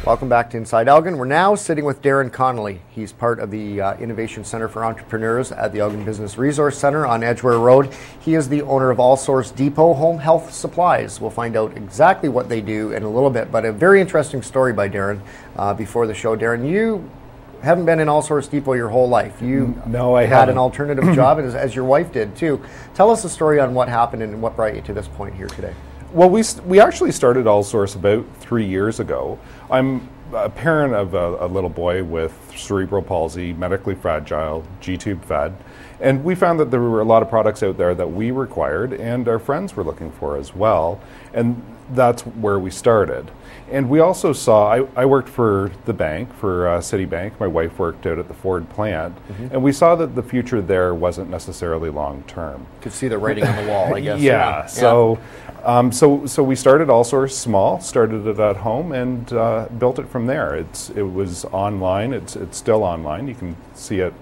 Welcome back to Inside Elgin. We're now sitting with Darren Connolly. He's part of the Innovation Center for Entrepreneurs at the Elgin Business Resource Center on Edgware Road. He is the owner of Allsource Depot Home Health Supplies. We'll find out exactly what they do in a little bit, but a very interesting story by Darren before the show. Darren, you haven't been in Allsource Depot your whole life. You had an alternative job, as your wife did too. Tell us the story on what happened and what brought you to this point here today. Well, we actually started Allsource about 3 years ago. I'm a parent of a little boy with cerebral palsy, medically fragile, G-tube fed, and we found that there were a lot of products out there that we required and our friends were looking for as well, and that's where we started. And we also saw, I worked for the bank, for Citibank. My wife worked out at the Ford plant, and we saw that the future there wasn't necessarily long term. Could see the writing on the wall, I guess. Yeah. So we started Allsource small, started it at home, and built it from there. It was online. It's still online. You can see our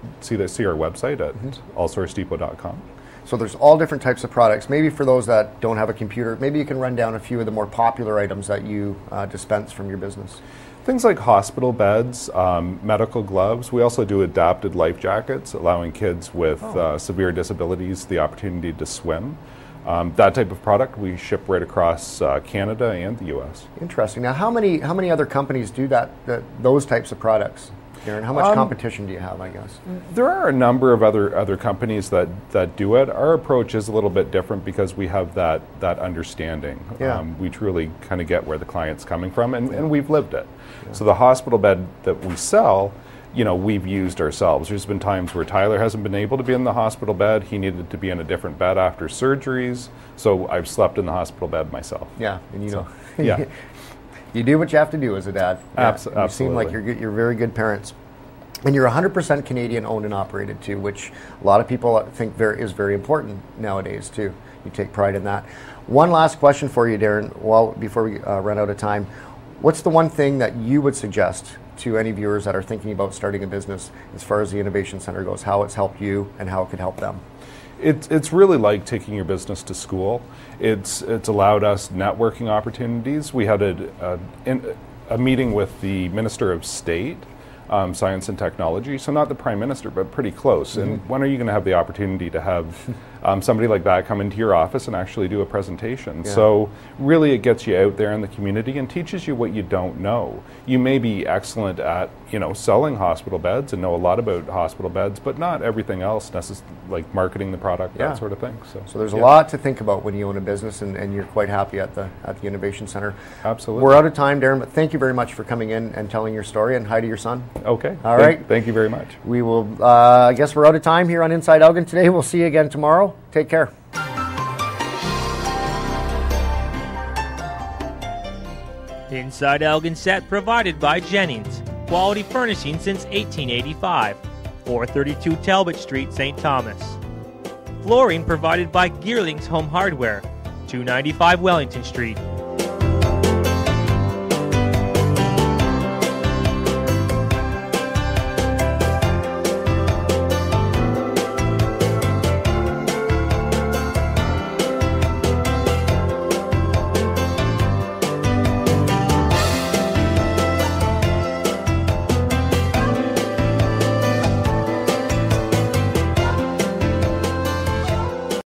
website at allsourcedepot.com. So there's all different types of products. Maybe for those that don't have a computer, maybe you can run down a few of the more popular items that you dispense from your business. Things like hospital beds, medical gloves. We also do adapted life jackets, allowing kids with severe disabilities the opportunity to swim. That type of product we ship right across Canada and the U.S. Interesting. Now, how many other companies do those types of products? Darren, how much competition do you have, I guess? There are a number of other companies that do it. Our approach is a little bit different because we have that understanding. Yeah. We truly kind of get where the client's coming from, and we've lived it. Yeah. So the hospital bed that we sell, we've used ourselves. There's been times where Tyler hasn't been able to be in the hospital bed. He needed to be in a different bed after surgeries. So I've slept in the hospital bed myself. Yeah, and yeah. You do what you have to do as a dad. Yeah, absolutely. You seem like you're very good parents. And you're 100% Canadian owned and operated too, which a lot of people think is very important nowadays too. You take pride in that. One last question for you, Darren, before we run out of time. What's the one thing that you would suggest to any viewers that are thinking about starting a business as far as the Innovation Center goes, how it's helped you and how it could help them? It's really like taking your business to school. It's allowed us networking opportunities. We had a meeting with the Minister of State, Science and Technology, so not the Prime Minister, but pretty close. And when are you going to have the opportunity to have somebody like that come into your office and actually do a presentation? Yeah. So really it gets you out there in the community and teaches you what you don't know. You may be excellent at selling hospital beds and know a lot about hospital beds, but not everything else, like marketing the product, that sort of thing. So there's a lot to think about when you own a business, and you're quite happy at the Innovation Center. Absolutely. We're out of time, Darren, but thank you very much for coming in and telling your story, and hi to your son. Okay. All right. Thank you very much. We will, I guess we're out of time here on Inside Elgin today. We'll see you again tomorrow. Take care. Inside Elgin set provided by Jennings. Quality furnishing since 1885. 432 Talbot Street, St. Thomas. Flooring provided by Gearlings Home Hardware. 295 Wellington Street.